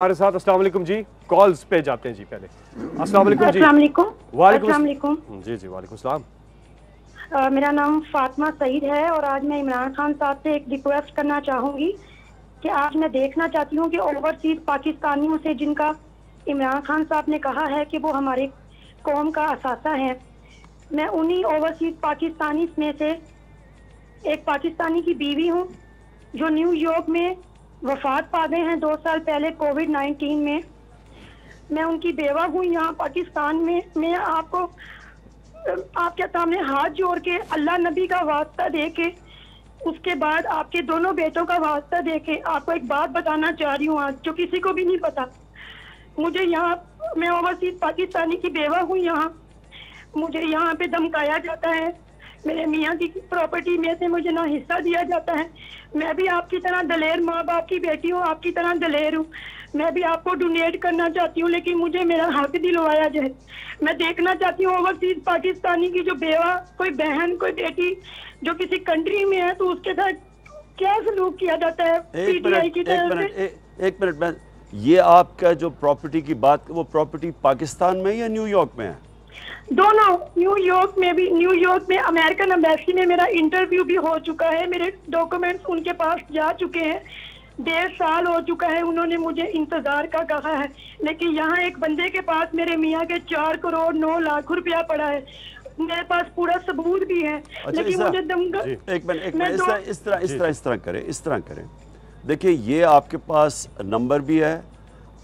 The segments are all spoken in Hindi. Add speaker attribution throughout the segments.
Speaker 1: हमारे साथ। अस्सलाम वालेकुम जी, कॉल्स पे जाते हैं जी पहले। अस्सलाम वालेकुम जी।
Speaker 2: वालेकुम
Speaker 1: जी जी, वालेकुम सलाम।
Speaker 2: मेरा नाम फातिमा सईद है और आज मैं इमरान खान साहब से एक रिक्वेस्ट करना चाहूँगी कि आज मैं देखना चाहती हूँ कि ओवरसीज पाकिस्तानियों से जिनका इमरान खान साहब ने कहा है कि वो हमारे कौम का असासा है, मैं उन्हीं ओवरसीज पाकिस्तानी में से एक पाकिस्तानी की बीवी हूँ जो न्यूयॉर्क में वफात पा गए हैं 2 साल पहले कोविड-19 में। मैं उनकी बेवा हूँ यहाँ पाकिस्तान में। मैं आपको आपके सामने हाथ जोड़ के अल्लाह नबी का वास्ता दे के, उसके बाद आपके दोनों बेटों का वास्ता दे के आपको एक बात बताना चाह रही हूँ आज, जो किसी को भी नहीं पता। मुझे यहाँ, मैं ओवरसीज पाकिस्तानी की बेवा हूँ यहाँ, मुझे यहाँ पे धमकाया जाता है, मेरे मियाँ की प्रॉपर्टी में से मुझे ना हिस्सा दिया जाता है। मैं भी आपकी तरह दलेर माँ बाप की बेटी हूँ, आपकी तरह दलेर हूँ। मैं भी आपको डोनेट करना चाहती हूँ, लेकिन मुझे मेरा हक दिलवाया जाए। मैं देखना चाहती हूँ ओवरसीज पाकिस्तानी की जो बेवा, कोई बहन, कोई बेटी जो किसी कंट्री में है, तो उसके साथ क्या सलूक किया जाता है पीटीआई की तरफ से।
Speaker 3: एक मिनट, ये आपका जो प्रॉपर्टी की बात, वो प्रॉपर्टी पाकिस्तान में या न्यूयॉर्क में है?
Speaker 2: दोनों, न्यूयॉर्क में भी, न्यूयॉर्क में अमेरिकन एम्बेसी में मेरा इंटरव्यू भी हो चुका है, मेरे डॉक्यूमेंट्स उनके पास जा चुके हैं। 1.5 साल हो चुका है, उन्होंने मुझे इंतजार का कहा है, लेकिन यहाँ एक बंदे के पास मेरे मियाँ के 4 करोड़ 9 लाख रुपया पड़ा है। मेरे पास पूरा सबूत भी है।
Speaker 3: अच्छा,
Speaker 2: लेकिन मुझे
Speaker 3: एक मिनट, इस तरह करें। देखिए, ये आपके पास नंबर भी है,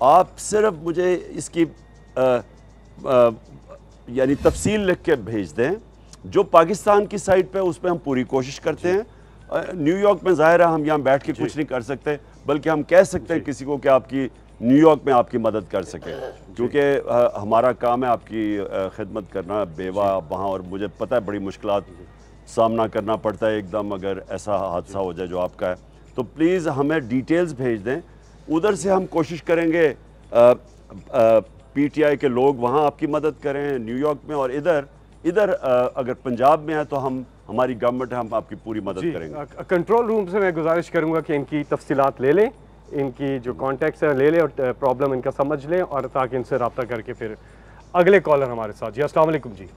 Speaker 3: आप सिर्फ मुझे इसकी यानी तफसील लिख के भेज दें। जो पाकिस्तान की साइड पे, उस पर हम पूरी कोशिश करते हैं। न्यूयॉर्क में ज़ाहिर है हम यहाँ बैठ के कुछ नहीं कर सकते, बल्कि हम कह सकते हैं किसी को कि आपकी न्यूयॉर्क में आपकी मदद कर सके, क्योंकि हमारा काम है आपकी खिदमत करना, बेवा वहाँ। और मुझे पता है बड़ी मुश्किलात सामना करना पड़ता है एकदम, अगर ऐसा हादसा हो जाए जो आपका है। तो प्लीज़ हमें डिटेल्स भेज दें, उधर से हम कोशिश करेंगे पीटीआई के लोग वहाँ आपकी मदद करें न्यूयॉर्क में, और इधर अगर पंजाब में है तो हमारी गवर्नमेंट है, हम आपकी पूरी मदद करेंगे।
Speaker 1: कंट्रोल रूम से मैं गुजारिश करूंगा कि इनकी तफसीलात ले लें, इनकी जो कॉन्टैक्ट्स है ले लें और प्रॉब्लम इनका समझ लें, और ताकि इनसे रब्ता करके फिर अगले कॉलर हमारे साथ। जी अस्सलाम वालेकुम जी।